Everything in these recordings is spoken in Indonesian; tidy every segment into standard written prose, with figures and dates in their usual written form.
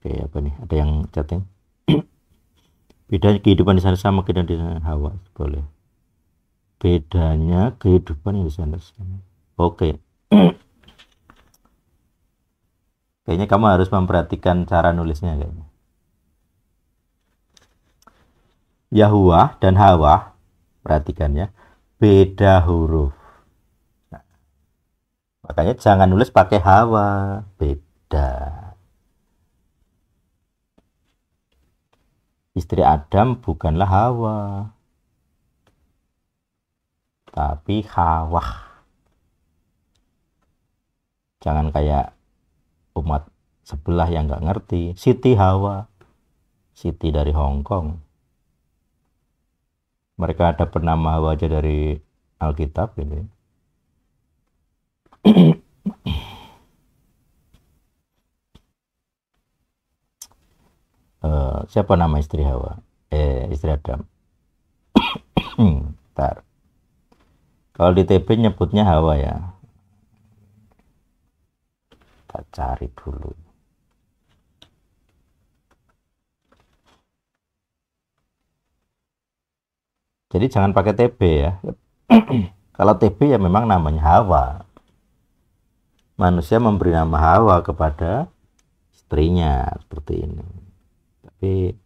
Oke, apa nih? Ada yang chatting? Bedanya kehidupan di sana sama kehidupan di sana Hawa, boleh. Bedanya kehidupan di sana sama. Oke. Kayaknya kamu harus memperhatikan cara nulisnya kayaknya. Yahuwah dan Hawa, perhatikan ya, beda huruf. Nah, makanya jangan nulis pakai Hawa, beda. Istri Adam bukanlah Hawa, tapi Hawah. Jangan kayak umat sebelah yang nggak ngerti. Siti Hawa, Siti dari Hong Kong. Mereka ada bernama Hawa aja dari Alkitab ini. Siapa nama istri Hawa? Istri Adam. Bentar. Kalau di TP nyebutnya Hawa ya. Kita cari dulu. Jadi jangan pakai TB ya. Kalau TB ya memang namanya Hawa. Manusia memberi nama Hawa kepada istrinya seperti ini. Tapi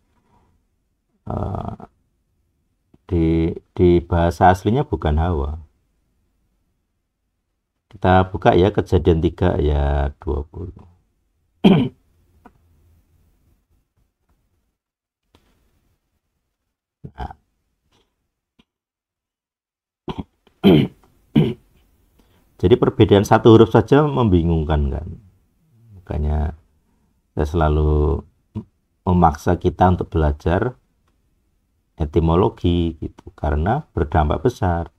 di bahasa aslinya bukan Hawa. Kita buka ya Kejadian 3 ayat 20. Nah. Jadi perbedaan satu huruf saja membingungkan kan. Makanya saya selalu memaksa kita untuk belajar etimologi gitu karena berdampak besar.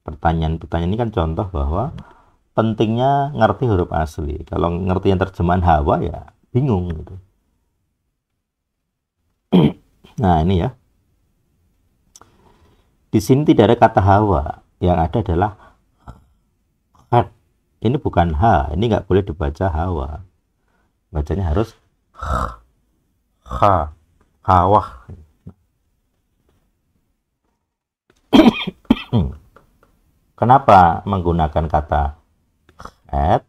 Pertanyaan-pertanyaan ini kan contoh bahwa pentingnya ngerti huruf asli. Kalau ngerti yang terjemahan Hawa ya bingung gitu. Nah, ini ya. Di sini tidak ada kata Hawa, yang ada adalah had. Ini bukan H, ini nggak boleh dibaca Hawa. Bacanya harus ha, Hawah. Kenapa menggunakan kata had?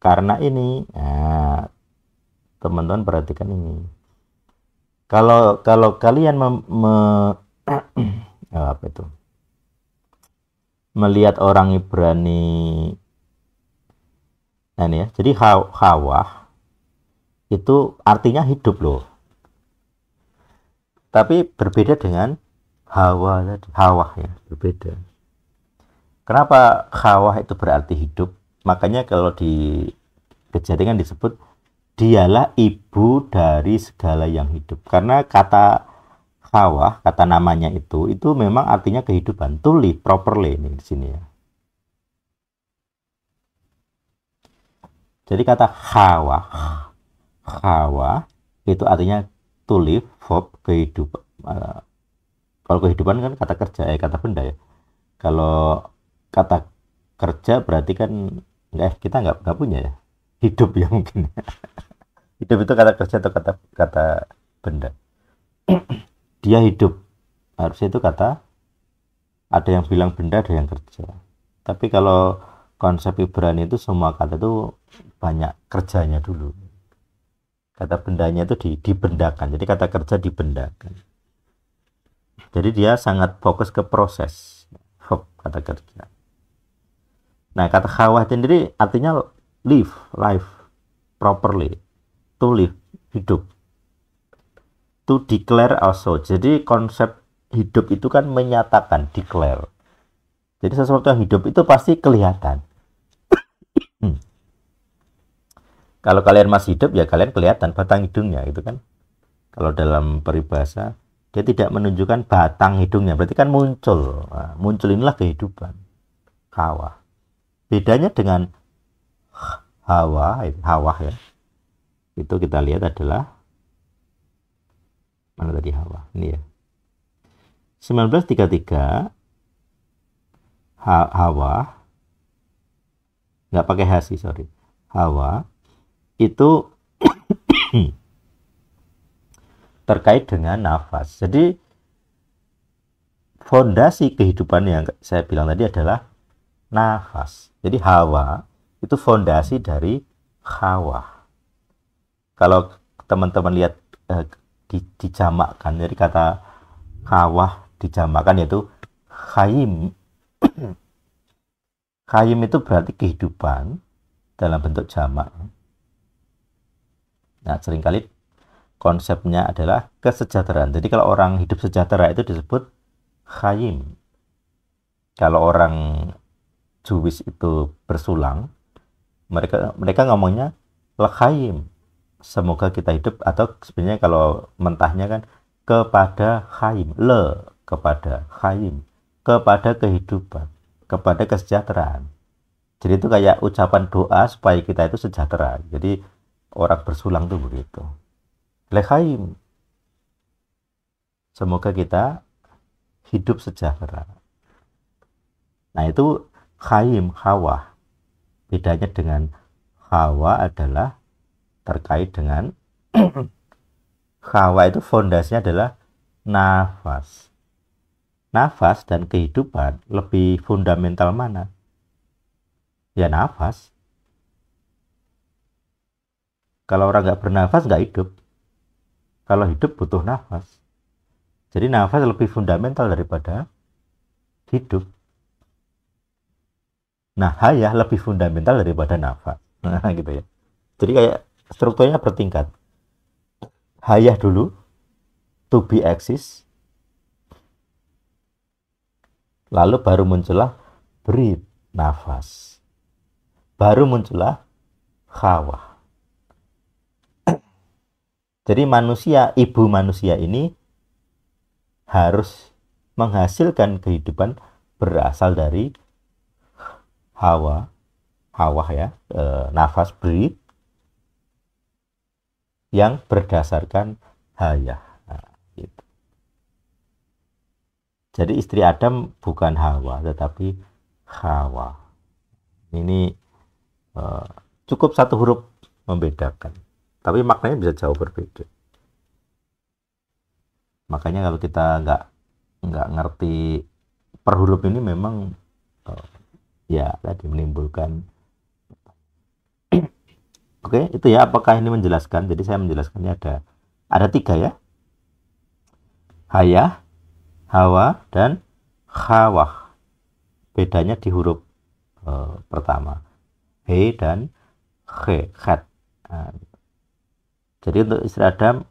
Karena ini, nah, teman-teman perhatikan ini. Kalau kalian apa itu? Melihat orang Ibrani, nah ini ya. Jadi Hawah itu artinya hidup loh. Tapi berbeda dengan Hawa tadi. Hawah ya, berbeda. Kenapa Hawah itu berarti hidup? Makanya kalau di Kejadian disebut dialah ibu dari segala yang hidup. Karena kata Hawa, kata namanya itu memang artinya kehidupan. To live properly ini di sini ya. Jadi kata Hawa itu artinya to live, verb kehidupan. Kalau kehidupan kan kata kerja, kata benda ya. Kalau kata kerja berarti kan kita nggak punya ya. Hidup ya mungkin. Hidup itu kata kerja atau kata benda. Dia hidup. Harusnya itu kata, ada yang bilang benda, ada yang kerja. Tapi kalau konsep Ibrani itu semua kata itu banyak kerjanya dulu. Kata bendanya itu dibendakan. Jadi kata kerja dibendakan. Jadi dia sangat fokus ke proses. Kata kerja. Nah, kata Hawa sendiri artinya live, life, properly. To live, hidup. To declare also. Jadi konsep hidup itu kan menyatakan, declare. Jadi sesuatu yang hidup itu pasti kelihatan. Kalau kalian masih hidup ya kalian kelihatan batang hidungnya itu kan. Kalau dalam peribahasa dia tidak menunjukkan batang hidungnya, berarti kan muncul. Nah, muncul inilah kehidupan. Hawa. Bedanya dengan Hawa ya. Itu kita lihat adalah mana tadi Hawa? Ini ya. 1933 Hawa nggak pakai H sih, sorry. Hawa itu terkait dengan nafas. Jadi fondasi kehidupan yang saya bilang tadi adalah nafas. Jadi hawa itu fondasi dari hawa. Kalau teman-teman lihat dijamakkan, jadi kata hawa dijamakkan yaitu khayim. Khayim itu berarti kehidupan dalam bentuk jamak. Nah, seringkali konsepnya adalah kesejahteraan. Jadi kalau orang hidup sejahtera itu disebut khayim. Kalau orang Jewish itu bersulang, mereka ngomongnya lekhayim. Semoga kita hidup, atau sebenarnya kalau mentahnya kan kepada khayim, kepada khayim, kepada kehidupan, kepada kesejahteraan. Jadi itu kayak ucapan doa supaya kita itu sejahtera. Jadi orang bersulang tuh begitu. Lekhayim. Semoga kita hidup sejahtera. Nah itu khayim, hawa. Bedanya dengan hawa adalah terkait dengan hawa itu fondasinya adalah nafas. Nafas dan kehidupan lebih fundamental mana? Ya nafas. Kalau orang nggak bernafas nggak hidup. Kalau hidup butuh nafas. Jadi nafas lebih fundamental daripada hidup. Nah, hayah lebih fundamental daripada nafas. Nah, gitu ya. Jadi kayak strukturnya bertingkat. Hayah dulu, to be exist. Lalu baru muncullah breathe, nafas. Baru muncullah hawa. Jadi manusia, ibu manusia ini harus menghasilkan kehidupan berasal dari hawa ya, nafas breathe yang berdasarkan hayah. Nah, gitu. Jadi istri Adam bukan Hawa tetapi hawa. Ini cukup satu huruf membedakan, tapi maknanya bisa jauh berbeda. Makanya kalau kita nggak ngerti per huruf ini memang ya tadi menimbulkan. Oke, itu ya. Apakah ini menjelaskan? Jadi saya menjelaskannya ada 3 ya. Hayah, hawa, dan khawah. Bedanya di huruf pertama. He dan khe, khat. Nah, jadi untuk istri Adam,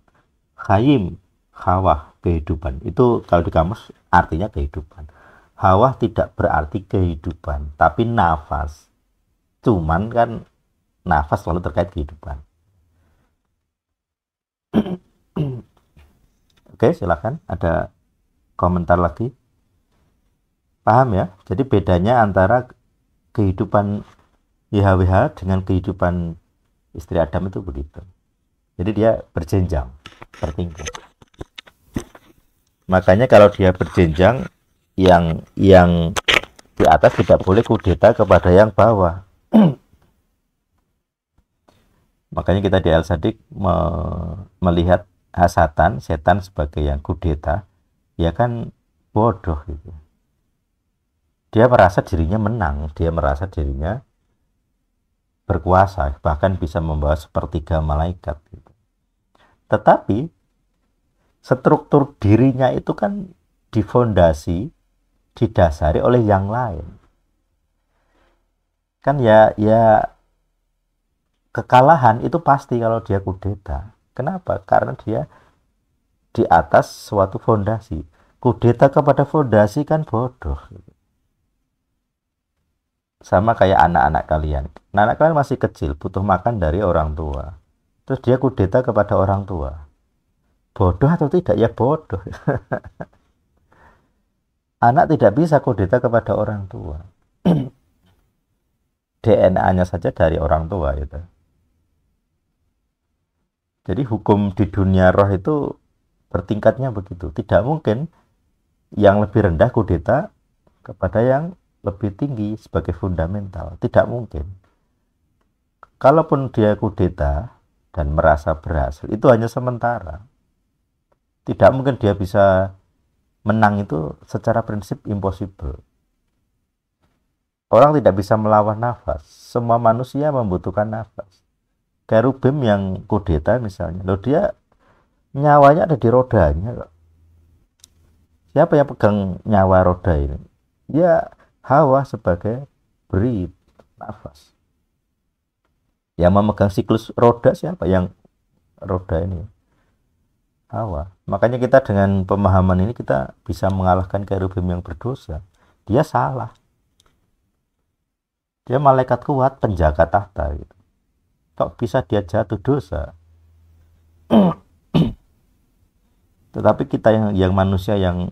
khayim, hawah, kehidupan. Itu kalau di kamus artinya kehidupan. Hawah tidak berarti kehidupan, tapi nafas. Cuman kan nafas selalu terkait kehidupan. Oke, silakan. Ada komentar lagi? Paham ya? Jadi bedanya antara kehidupan YHWH dengan kehidupan istri Adam itu begitu. Jadi dia berjenjang, bertingkat. Makanya kalau dia berjenjang, yang di atas tidak boleh kudeta kepada yang bawah. Makanya kita di Al-Sadiq melihat hasatan, setan sebagai yang kudeta, ya kan bodoh gitu. Dia merasa dirinya menang, dia merasa dirinya berkuasa, bahkan bisa membawa sepertiga malaikat gitu. Tetapi struktur dirinya itu kan difondasi, didasari oleh yang lain. Kan ya kekalahan itu pasti kalau dia kudeta. Kenapa? Karena dia di atas suatu fondasi. Kudeta kepada fondasi kan bodoh. Sama kayak anak-anak kalian. Anak kalian masih kecil, butuh makan dari orang tua. Terus dia kudeta kepada orang tua. Bodoh atau tidak? Ya bodoh. Anak tidak bisa kudeta kepada orang tua. DNA-nya saja dari orang tua itu. Jadi hukum di dunia roh itu bertingkatnya begitu. Tidak mungkin yang lebih rendah kudeta kepada yang lebih tinggi sebagai fundamental. Tidak mungkin. Kalaupun dia kudeta dan merasa berhasil, itu hanya sementara. Tidak mungkin dia bisa menang, itu secara prinsip impossible. Orang tidak bisa melawan nafas. Semua manusia membutuhkan nafas. Kerubim yang kudeta misalnya, loh dia nyawanya ada di rodanya kok. Siapa yang pegang nyawa roda ini? Ya Hawa sebagai breath, nafas. Yang memegang siklus roda siapa? Yang roda ini, Hawa. Makanya kita dengan pemahaman ini kita bisa mengalahkan kerubim yang berdosa. Dia salah. Dia malaikat kuat, penjaga tahta gitu. Kok bisa dia jatuh dosa? Tetapi kita yang manusia yang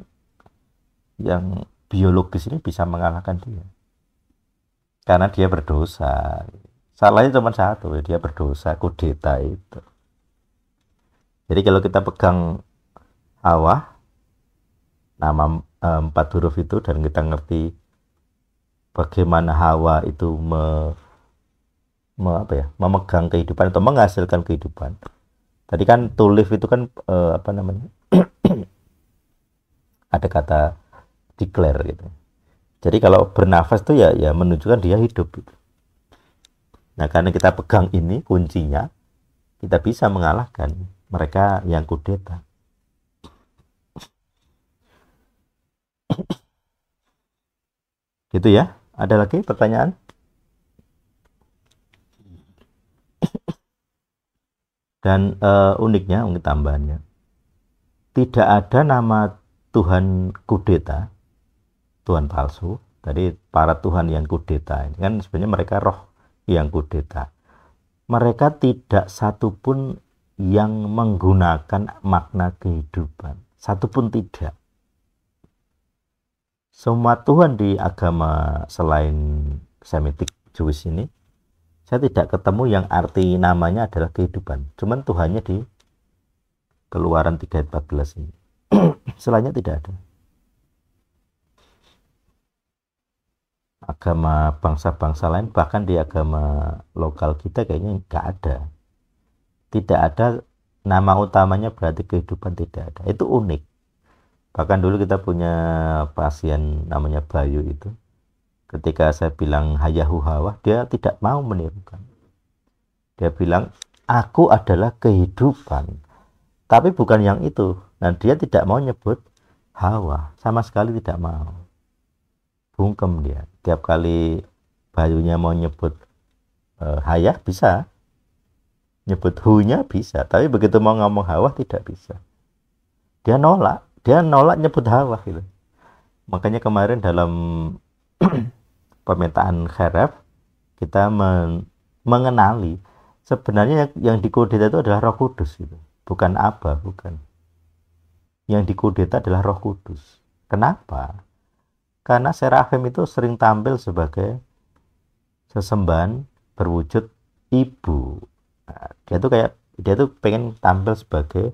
biologis ini bisa mengalahkan dia. Karena dia berdosa. Salahnya cuma satu, dia berdosa, kudeta itu. Jadi kalau kita pegang Hawa, nama 4 huruf itu, dan kita ngerti bagaimana Hawa itu memegang kehidupan atau menghasilkan kehidupan. Tadi kan to live itu kan apa namanya? Ada kata declare gitu. Jadi kalau bernafas itu ya menunjukkan dia hidup gitu. Nah, karena kita pegang ini kuncinya, kita bisa mengalahkan mereka yang kudeta. Gitu ya. Ada lagi pertanyaan? Dan unik tambahannya, tidak ada nama Tuhan kudeta, Tuhan palsu. Tadi para Tuhan yang kudeta ini kan sebenarnya mereka roh yang kudeta. Mereka tidak satupun yang menggunakan makna kehidupan, satupun tidak. Semua Tuhan di agama selain Semitic Jewish ini, saya tidak ketemu yang arti namanya adalah kehidupan. Cuman Tuhannya di Keluaran 3 ayat 14 ini. Selainnya tidak ada. Agama bangsa-bangsa lain, bahkan di agama lokal kita kayaknya nggak ada. Tidak ada nama utamanya berarti kehidupan, tidak ada. Itu unik. Bahkan dulu kita punya pasien namanya Bayu itu. Ketika saya bilang hayahu hawa, dia tidak mau menirukan. Dia bilang, aku adalah kehidupan. Tapi bukan yang itu. Dan dia tidak mau nyebut hawa. Sama sekali tidak mau. Bungkem dia. Tiap kali Bayunya mau nyebut hayah, bisa. Nyebut hunya bisa. Tapi begitu mau ngomong hawa, tidak bisa. Dia nolak nyebut hawa gitu. Makanya kemarin dalam pemetaan kheref kita mengenali sebenarnya yang dikudeta itu adalah Roh Kudus gitu. Bukan Aba, bukan. Yang dikudeta adalah Roh Kudus. Kenapa? Karena serafim itu sering tampil sebagai sesembahan berwujud ibu. Nah, dia tuh pengen tampil sebagai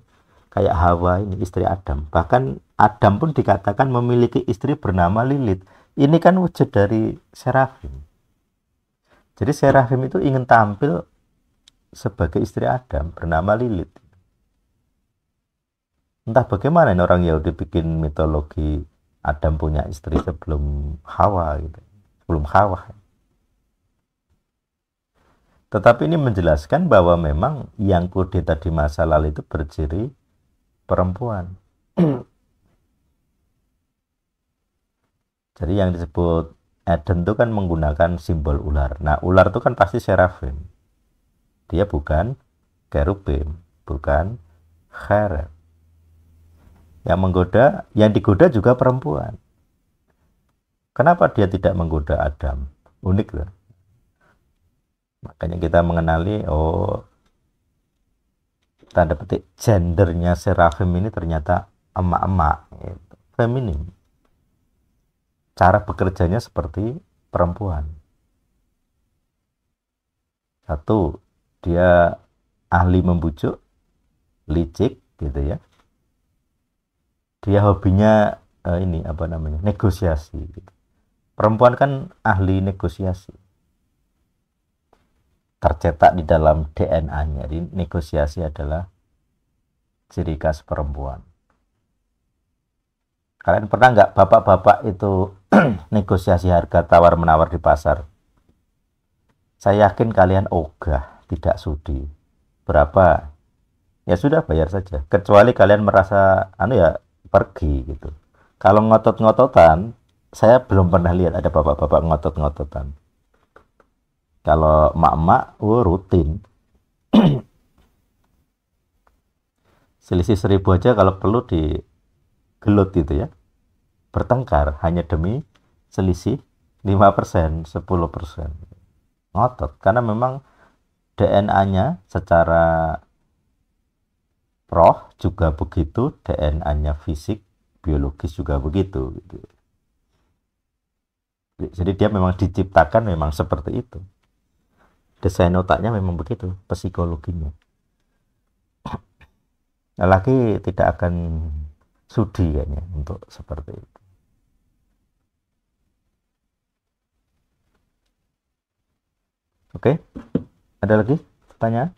kayak Hawa ini, istri Adam. Bahkan Adam pun dikatakan memiliki istri bernama Lilith. Ini kan wujud dari serafim. Jadi serafim itu ingin tampil sebagai istri Adam bernama Lilith. Entah bagaimana ini orang Yahudi bikin mitologi Adam punya istri sebelum Hawa gitu. Sebelum Hawa. Tetapi ini menjelaskan bahwa memang yang kudeta di masa lalu itu berciri perempuan. Jadi yang disebut Eden itu kan menggunakan simbol ular. Nah, ular itu kan pasti serafim. Dia bukan kerubim, bukan cherub. Yang digoda juga perempuan. Kenapa dia tidak menggoda Adam? Unik loh. Makanya kita mengenali, tanda petik gendernya serafim ini ternyata emak-emak, gitu. Feminim. Cara bekerjanya seperti perempuan. Satu, dia ahli membujuk, licik gitu ya. Dia hobinya negosiasi gitu. Perempuan kan ahli negosiasi. Tercetak di dalam DNA-nya. Jadi negosiasi adalah ciri khas perempuan. Kalian pernah nggak bapak-bapak itu negosiasi harga tawar-menawar di pasar? Saya yakin kalian ogah, tidak sudi. Berapa? Ya sudah bayar saja. Kecuali kalian merasa anu ya pergi gitu. Kalau ngotot-ngototan, saya belum pernah lihat ada bapak-bapak ngotot-ngototan. Kalau emak-emak, rutin. Selisih 1.000 aja kalau perlu digelut gitu ya. Bertengkar hanya demi selisih 5%, 10%. Ngotot. Karena memang DNA-nya secara roh juga begitu, DNA-nya fisik, biologis juga begitu. Gitu. Jadi dia memang diciptakan memang seperti itu. Desain otaknya memang begitu, psikologinya. Lelaki tidak akan sudi kayaknya untuk seperti itu. Oke, ada lagi pertanyaan?